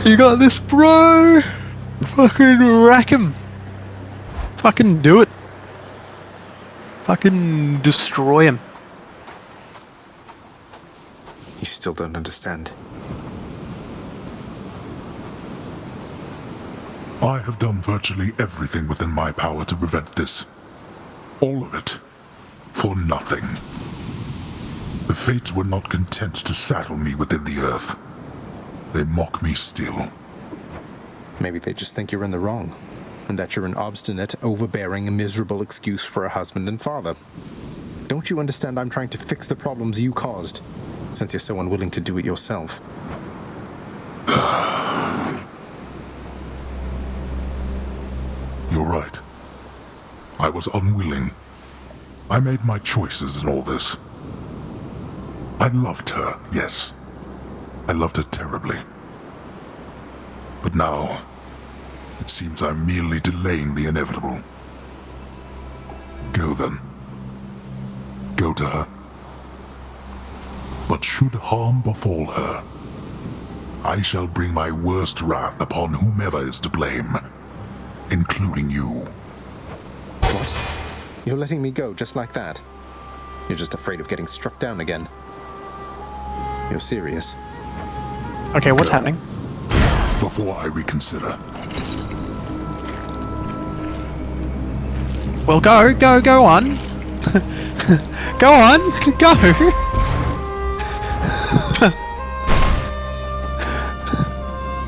You got this, bro! Fucking wreck him! Fucking do it! Fucking destroy him. You still don't understand. I have done virtually everything within my power to prevent this. All of it. For nothing. The Fates were not content to saddle me within the earth. They mock me still. Maybe they just think you're in the wrong, and that you're an obstinate, overbearing, and miserable excuse for a husband and father. Don't you understand I'm trying to fix the problems you caused, since you're so unwilling to do it yourself? You're right. I was unwilling. I made my choices in all this. I loved her, yes. I loved her terribly. But now, it seems I'm merely delaying the inevitable. Go then. Go to her. But should harm befall her, I shall bring my worst wrath upon whomever is to blame, including you. What? You're letting me go just like that? You're just afraid of getting struck down again. You're serious? Okay, what's happening? Before I reconsider. Well, go on. Go on, go!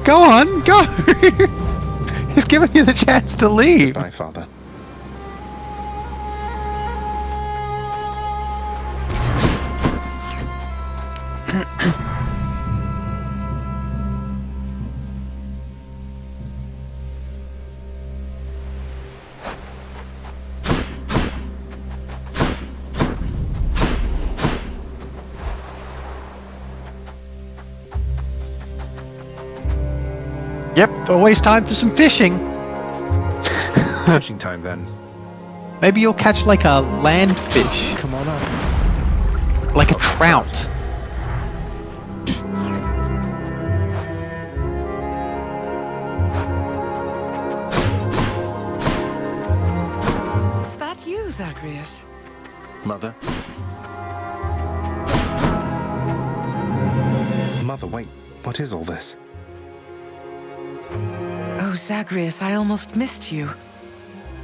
Go on, go! He's giving you the chance to leave. Bye, Father. Yep, always time for some fishing. Fishing time, then. Maybe you'll catch like a land fish. Come on up. Like a trout. Is that you, Zagreus? Mother? Mother, wait. What is all this? Oh, Zagreus, I almost missed you.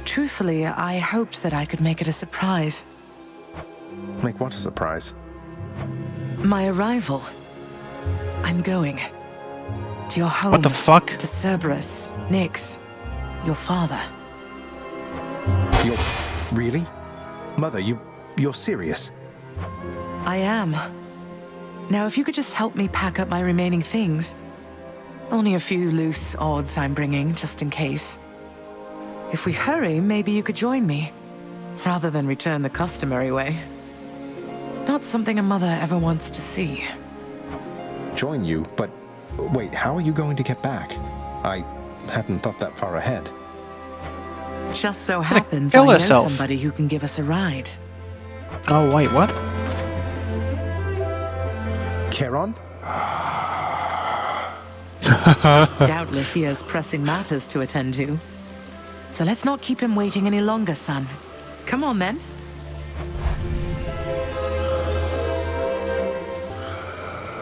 Truthfully, I hoped that I could make it a surprise. Make what a surprise? My arrival. I'm going. To your home. What the fuck? To Cerberus, Nyx, your father. You're... really? Mother, you're serious? I am. Now, if you could just help me pack up my remaining things. Only a few loose odds I'm bringing, just in case. If we hurry, maybe you could join me, rather than return the customary way. Not something a mother ever wants to see. Join you? But wait, how are you going to get back? I hadn't thought that far ahead. Just so happens kill I know herself. somebody who can give us a ride. Oh, wait, what? Charon? Doubtless he has pressing matters to attend to. So let's not keep him waiting any longer, son. Come on, then.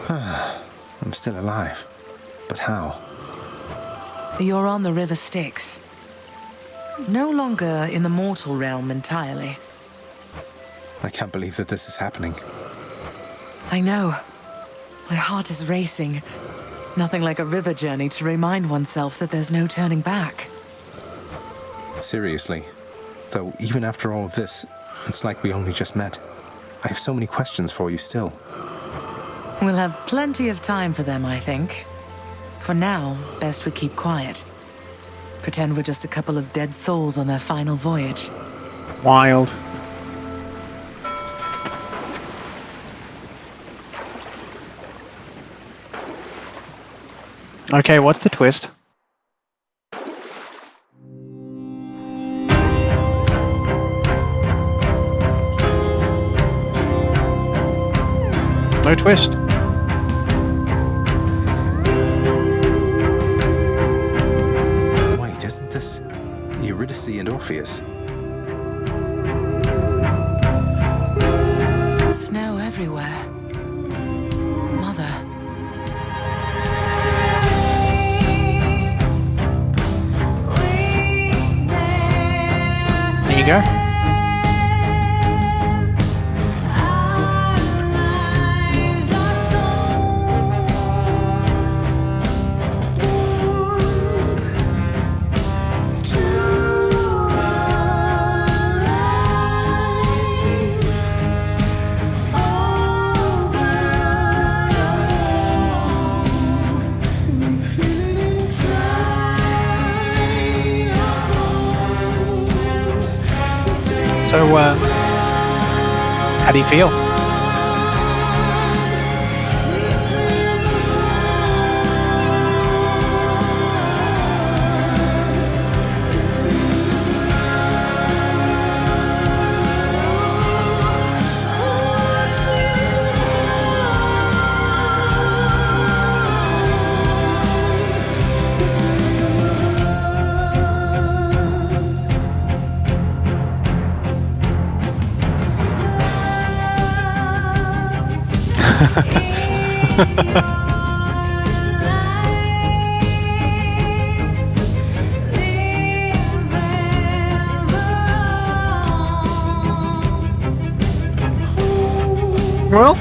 I'm still alive. But how? You're on the River Styx. No longer in the mortal realm entirely. I can't believe that this is happening. I know. My heart is racing. Nothing like a river journey to remind oneself that there's no turning back. Seriously. Though, even after all of this, it's like we only just met. I have so many questions for you still. We'll have plenty of time for them, I think. For now, best we keep quiet. Pretend we're just a couple of dead souls on their final voyage. Wild. Okay, what's the twist? No twist. Eurydice and Orpheus. Snow everywhere. Mother. There you go. So, how do you feel? Well,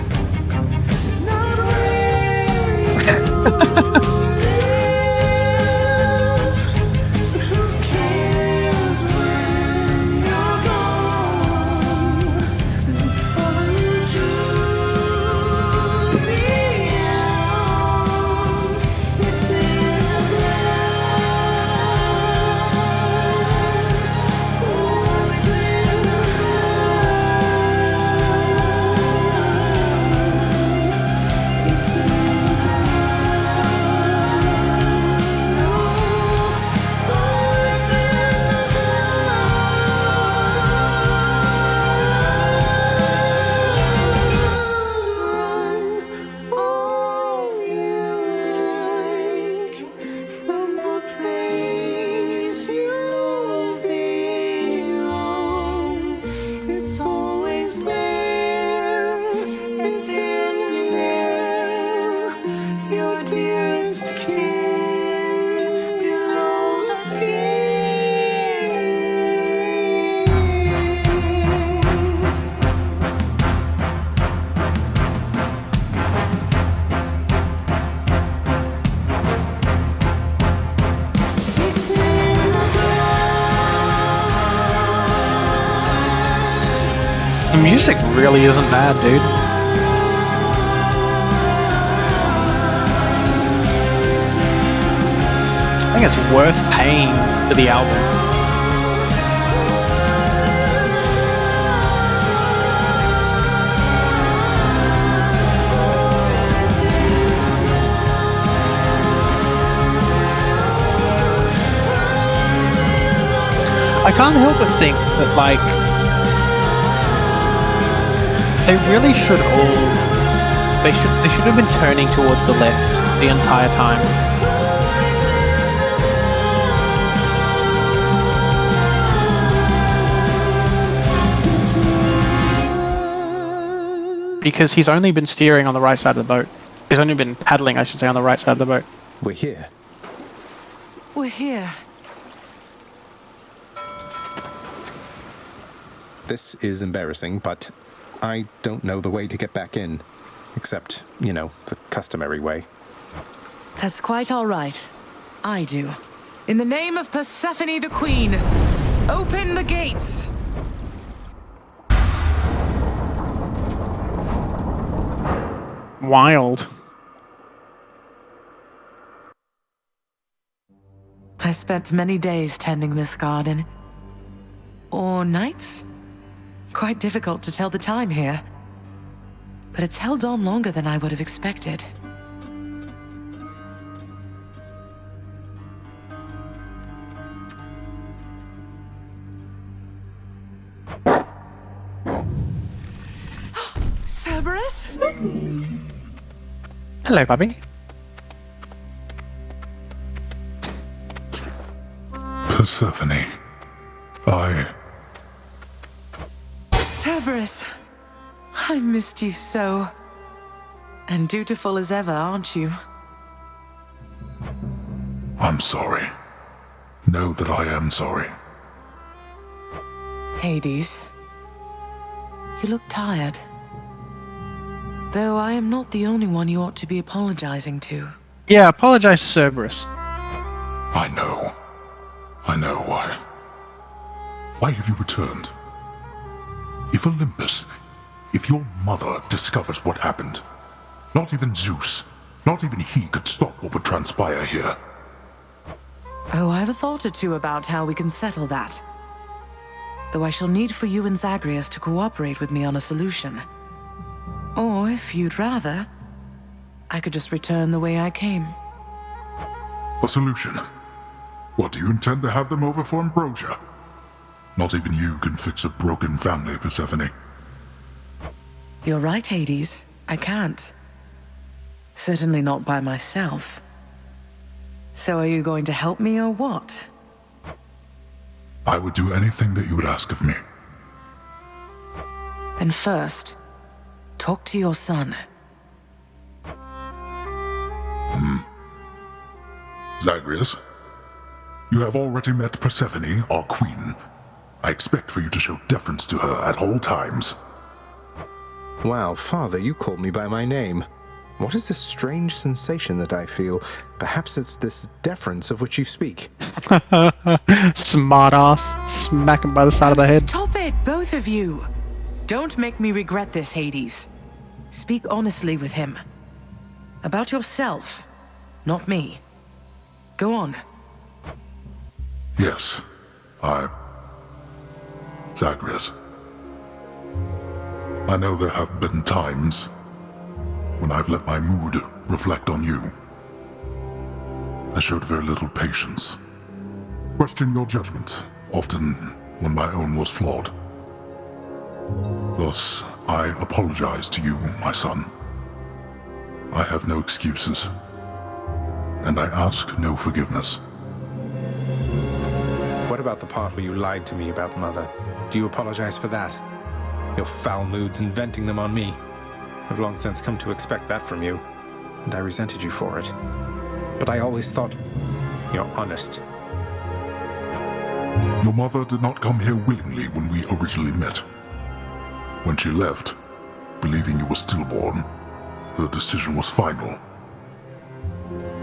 the music really isn't bad, dude. I think it's worth paying for the album. I can't help but think that, like, they really should all... They should have been turning towards the left the entire time. Because he's only been steering on the right side of the boat. He's only been paddling, I should say, on the right side of the boat. We're here. We're here. This is embarrassing, but I don't know the way to get back in. Except, you know, the customary way. That's quite all right. I do. In the name of Persephone the Queen, open the gates! Wild. I spent many days tending this garden. Or nights? Quite difficult to tell the time here. But it's held on longer than I would have expected. Cerberus? Hello, puppy. Persephone, Cerberus, I missed you so. And dutiful as ever, aren't you? I'm sorry. Know that I am sorry. Hades, you look tired. Though I am not the only one you ought to be apologizing to. Yeah, apologize to Cerberus. I know. Why? Why have you returned? If Olympus, if your mother discovers what happened, not even Zeus, not even he could stop what would transpire here. Oh, I have a thought or two about how we can settle that. Though I shall need for you and Zagreus to cooperate with me on a solution. Or, if you'd rather, I could just return the way I came. A solution? What, do you intend to have them over for ambrosia? Not even you can fix a broken family, Persephone. You're right, Hades. I can't. Certainly not by myself. So are you going to help me or what? I would do anything that you would ask of me. Then first, talk to your son. Zagreus, you have already met Persephone, our queen. I expect for you to show deference to her at all times. Wow, Father, you called me by my name. What is this strange sensation that I feel? Perhaps it's this deference of which you speak. Smart ass. Smack him by the side of the head. Stop it, both of you! Don't make me regret this, Hades. Speak honestly with him. About yourself, not me. Go on. Yes, Zagreus. I know there have been times when I've let my mood reflect on you. I showed very little patience. Questioned your judgment, often when my own was flawed. Thus, I apologize to you, my son. I have no excuses, and I ask no forgiveness. What about the part where you lied to me about Mother? Do you apologize for that? Your foul moods inventing them on me. I've long since come to expect that from you, and I resented you for it. But I always thought you're honest. Your mother did not come here willingly when we originally met. When she left, believing you were stillborn, her decision was final.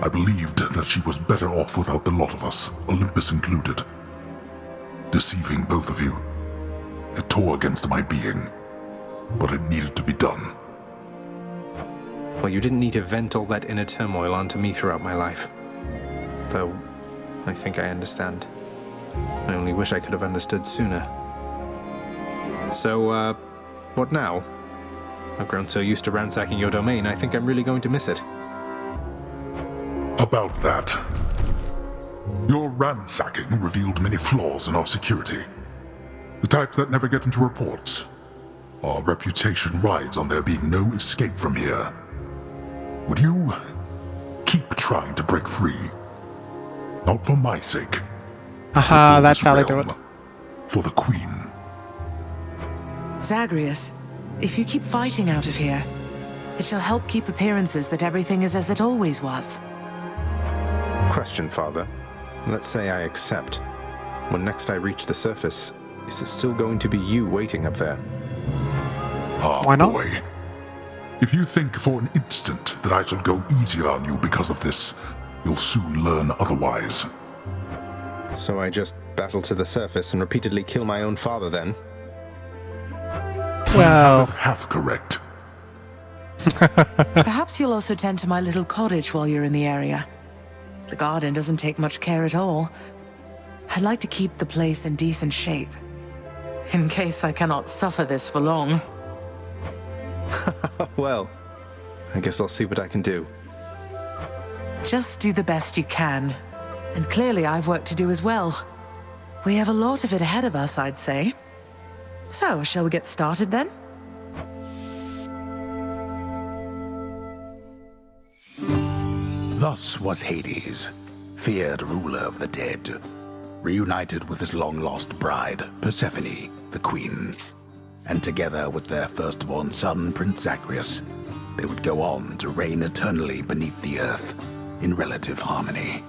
I believed that she was better off without the lot of us, Olympus included. Deceiving both of you. It tore against my being, but it needed to be done. Well, you didn't need to vent all that inner turmoil onto me throughout my life. Though, I think I understand. I only wish I could have understood sooner. So, what now? I've grown so used to ransacking your domain, I think I'm really going to miss it. About that. Your ransacking revealed many flaws in our security. The types that never get into reports. Our reputation rides on there being no escape from here. Would you keep trying to break free? Not for my sake. Haha, but for that's this how they do realm, it. For the Queen. Zagreus, if you keep fighting out of here, it shall help keep appearances that everything is as it always was. Question, Father. Let's say I accept. When next I reach the surface, is it still going to be you waiting up there? Ah, Why not? boy. If you think for an instant that I shall go easier on you because of this, you'll soon learn otherwise. So I just battle to the surface and repeatedly kill my own father then? Well, Half correct. Perhaps you'll also tend to my little cottage while you're in the area. The garden doesn't take much care at all. I'd like to keep the place in decent shape, in case I cannot suffer this for long. Well, I guess I'll see what I can do. Just do the best you can. And clearly I've work to do as well. We have a lot of it ahead of us, I'd say. So, shall we get started then? Thus was Hades, feared ruler of the dead. reunited with his long-lost bride, Persephone, the queen. And together with their firstborn son, Prince Zagreus, they would go on to reign eternally beneath the earth, in relative harmony.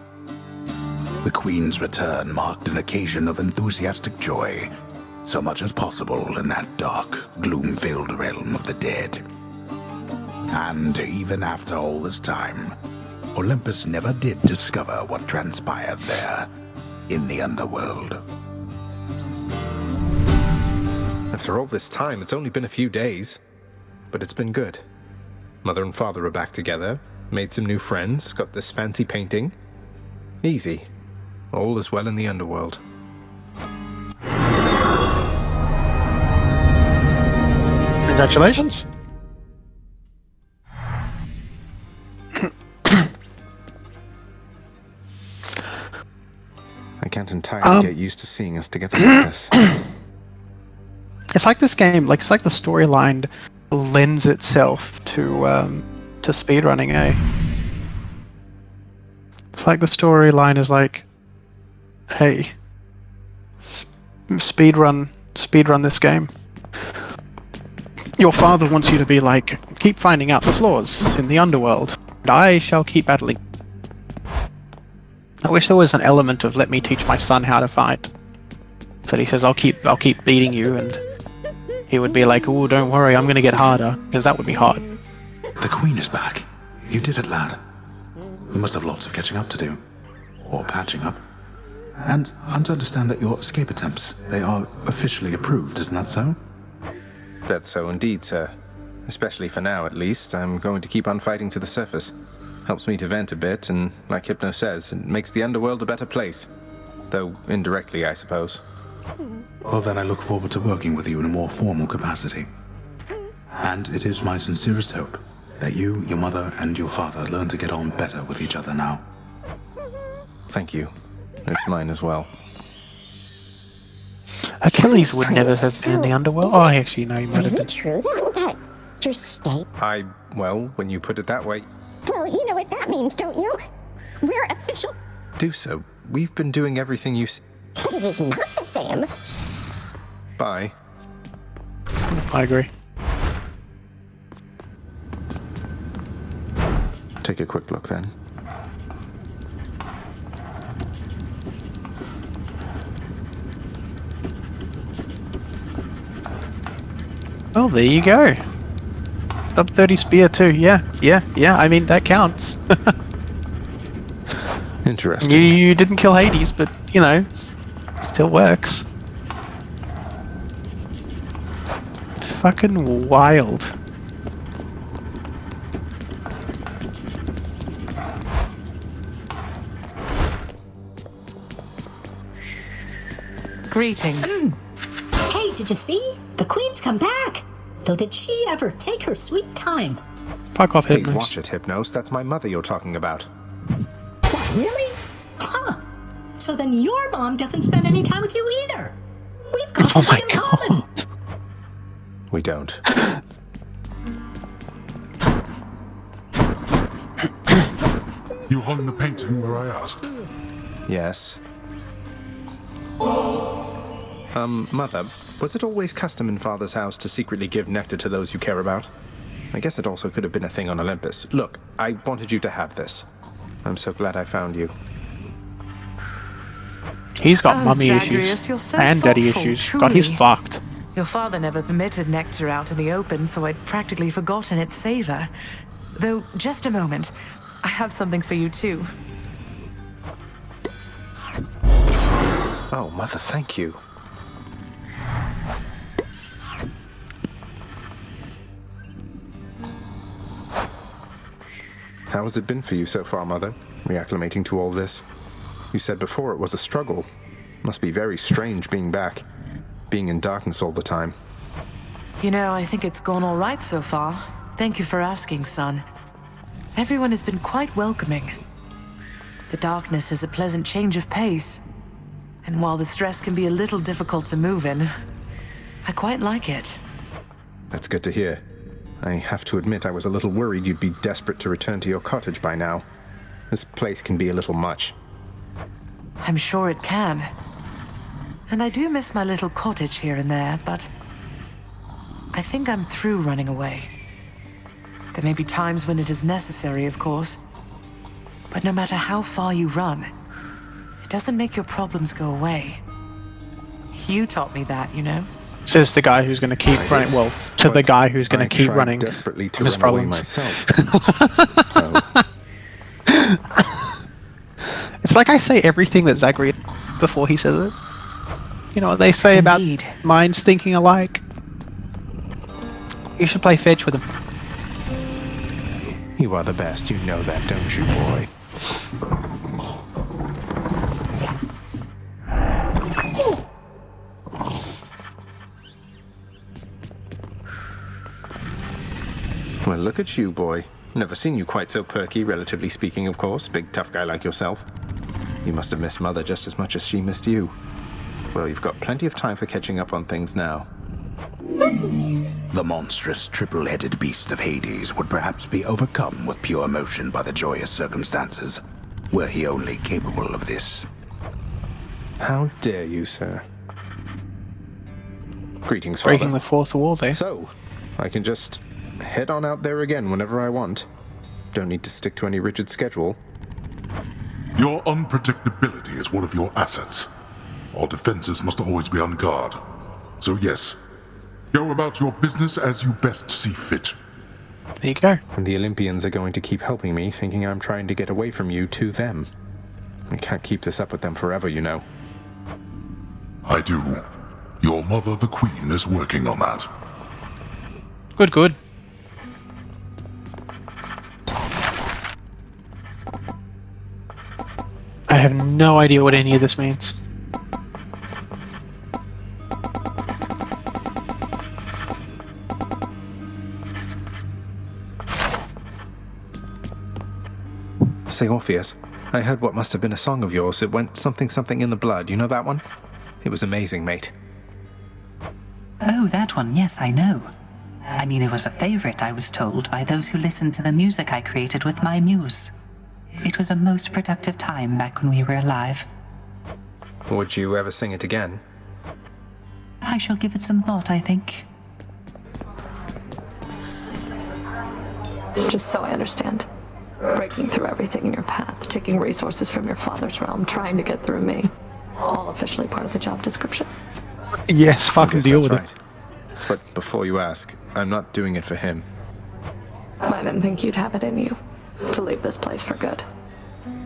The queen's return marked an occasion of enthusiastic joy, so much as possible in that dark, gloom-filled realm of the dead. And even after all this time, Olympus never did discover what transpired there, in the underworld. After all this time, it's only been a few days. But it's been good. Mother and father are back together, made some new friends, got this fancy painting. Easy. All is well in the underworld. Congratulations. I can't entirely get used to seeing us together like this. It's like this game, like it's like the storyline lends itself to speedrunning, eh? It's like the storyline is like, hey, speedrun this game. Your father wants you to be like, keep finding out the flaws in the underworld, and I shall keep battling. I wish there was an element of let me teach my son how to fight. So he says, I'll keep beating you, and he would be like, oh, don't worry, I'm gonna get harder, because that would be hard. The queen is back. You did it, lad. You must have lots of catching up to do. Or patching up. And I'm to understand that your escape attempts, they are officially approved, isn't that so? That's so indeed, sir. Especially for now, at least. I'm going to keep on fighting to the surface. Helps me to vent a bit, and like Hypno says, it makes the underworld a better place. Though indirectly, I suppose. Well, then I look forward to working with you in a more formal capacity. And it is my sincerest hope that you, your mother, and your father learn to get on better with each other now. Thank you. It's mine as well. Achilles would never have been in the underworld. Oh, actually, no, he might have Really been. true that your state? Well, when you put it that way. Well, you know what that means, don't you? We're official. Do so. We've been doing everything you But it is not the same. Bye. I agree. Take a quick look then. Well, there you go. Sub 30 spear too. Yeah. I mean, that counts. Interesting. You didn't kill Hades, but, you know, still works. Fucking wild. Greetings. Hey, did you see? The Queen's come back. Though did she ever take her sweet time? Fuck off, Hey, Hypnos. watch it, Hypnos. That's my mother you're talking about. What, really? Huh. So then your mom doesn't spend any time with you either. We've got Oh something my in common. god. We don't. You hung the painting where I asked. Yes. Mother, was it always custom in Father's house to secretly give nectar to those you care about? I guess it also could have been a thing on Olympus. Look, I wanted you to have this. I'm so glad I found you. He's got Oh, mummy Zagreus, issues. you're so And daddy thoughtful, issues. God, he's truly. fucked. Your father never permitted nectar out in the open, so I'd practically forgotten its savor. Though, just a moment. I have something for you, too. Oh, Mother, thank you. How has it been for you so far, Mother? Reacclimating to all this? You said before it was a struggle. Must be very strange being back. Being in darkness all the time. You know, I think it's gone all right so far. Thank you for asking, son. Everyone has been quite welcoming. The darkness is a pleasant change of pace. And while the stress can be a little difficult to move in, I quite like it. That's good to hear. I have to admit I was a little worried you'd be desperate to return to your cottage by now. This place can be a little much. I'm sure it can. And I do miss my little cottage here and there, but I think I'm through running away. There may be times when it is necessary, of course. But no matter how far you run, it doesn't make your problems go away. You taught me that, you know? Says the guy who's going to keep running. Well, to the guy who's going to keep running desperately to from his run away problems. myself. It's like I say everything that Zachary before he says it. You know what they say Indeed. about minds thinking alike. You should play fetch with him. You are the best, you know that, don't you, boy? Well, look at you, boy. Never seen you quite so perky, relatively speaking, of course. Big, tough guy like yourself. You must have missed Mother just as much as she missed you. Well, you've got plenty of time for catching up on things now. The monstrous triple-headed beast of Hades would perhaps be overcome with pure emotion by the joyous circumstances, were he only capable of this. How dare you, sir? Greetings, Father. Breaking the fourth wall there. So, I can just head on out there again whenever I want. Don't need to stick to any rigid schedule. Your unpredictability is one of your assets. Our defenses must always be on guard. So yes, go about your business as you best see fit. There you go. And the Olympians are going to keep helping me, thinking I'm trying to get away from you to them. I can't keep this up with them forever, you know. I do. Your mother, the Queen, is working on that. Good, good. I have no idea what any of this means. Say, Orpheus, I heard what must have been a song of yours. It went something something in the blood. You know that one? It was amazing, mate. Oh, that one, yes, I know. I mean, it was a favorite, I was told, by those who listened to the music I created with my muse. It was a most productive time back when we were alive. Would you ever sing it again? I shall give it some thought, I think. Just so I understand. Breaking through everything in your path, taking resources from your father's realm, trying to get through me. All officially part of the job description. Yes, fucking Yes, deal that's with right. But before you ask, I'm not doing it for him. I didn't think you'd have it in you to leave this place for good.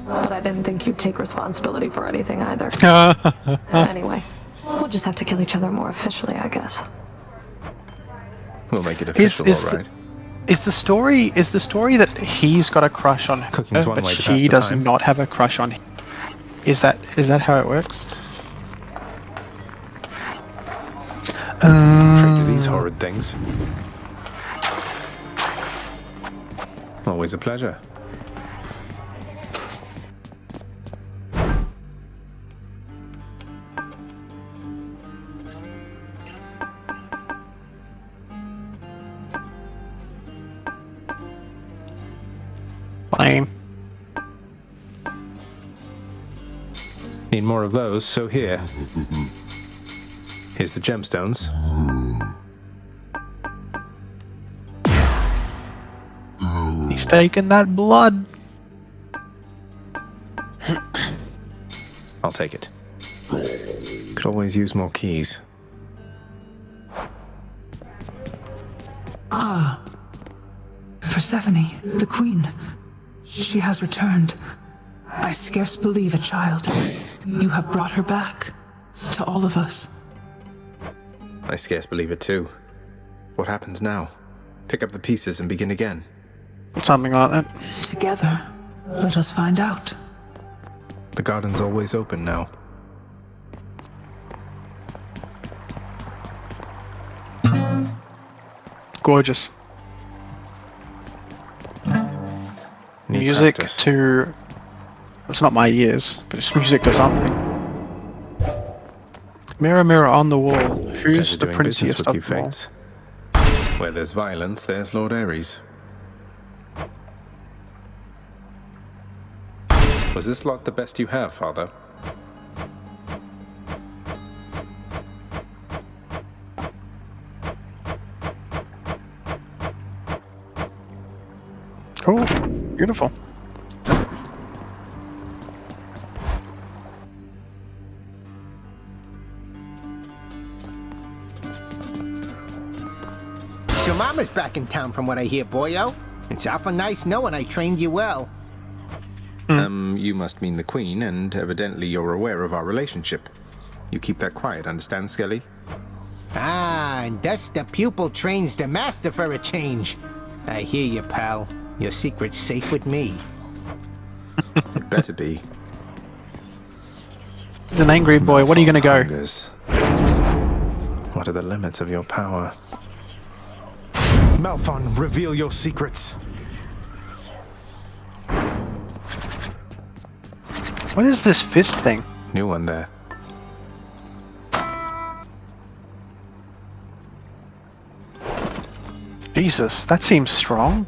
But I didn't think you'd take responsibility for anything either. it. Anyway, we'll just have to kill each other more officially, I guess. We'll make it official, all right. Is the story that he's got a crush on her, Cooking's one but way to pass she the does time. not have a crush on him? Is that how it works? Trick to these horrid things. Always a pleasure. Lame. Need more of those, so here. Here's the gemstones. He's taking that blood. I'll take it. Could always use more keys. Persephone, the queen. She has returned. I scarce believe it, child. You have brought her back. To all of us. I scarce believe it too. What happens now? Pick up the pieces and begin again. Something like that. Together, let us find out. The garden's always open now. Gorgeous. Need Music practice. to... It's not my ears, but it's music to something. Mirror, mirror on the wall, who's Pleasure the doing business princiest with of you, them all? Fates. Where there's violence, there's Lord Ares. Was this lot the best you have, Father? Cool. Beautiful. So Mama's back in town from what I hear, boyo. It's awful nice knowing I trained you well. You must mean the Queen, and evidently you're aware of our relationship. You keep that quiet, understand, Skelly? Ah, and thus the pupil trains the master for a change. I hear you, pal. Your secret's safe with me. It better be. An angry boy, what are you gonna go? Hungers. What are the limits of your power? Malphon, reveal your secrets. What is this fist thing? New one there. Jesus, that seems strong.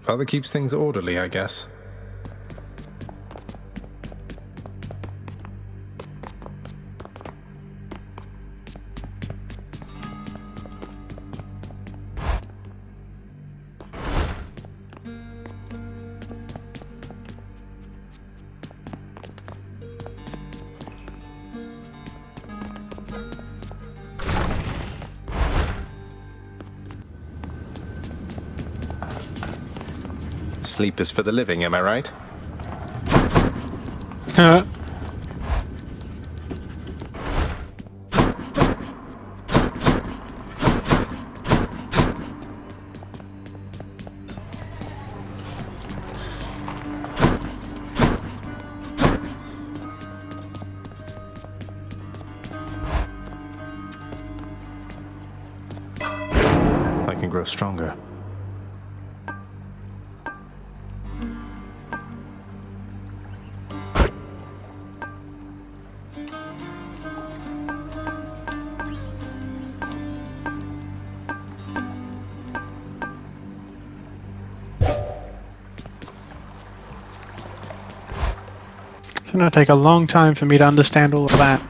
Father keeps things orderly, I guess. Sleep is for the living, am I right? I can grow stronger. It's gonna take a long time for me to understand all of that.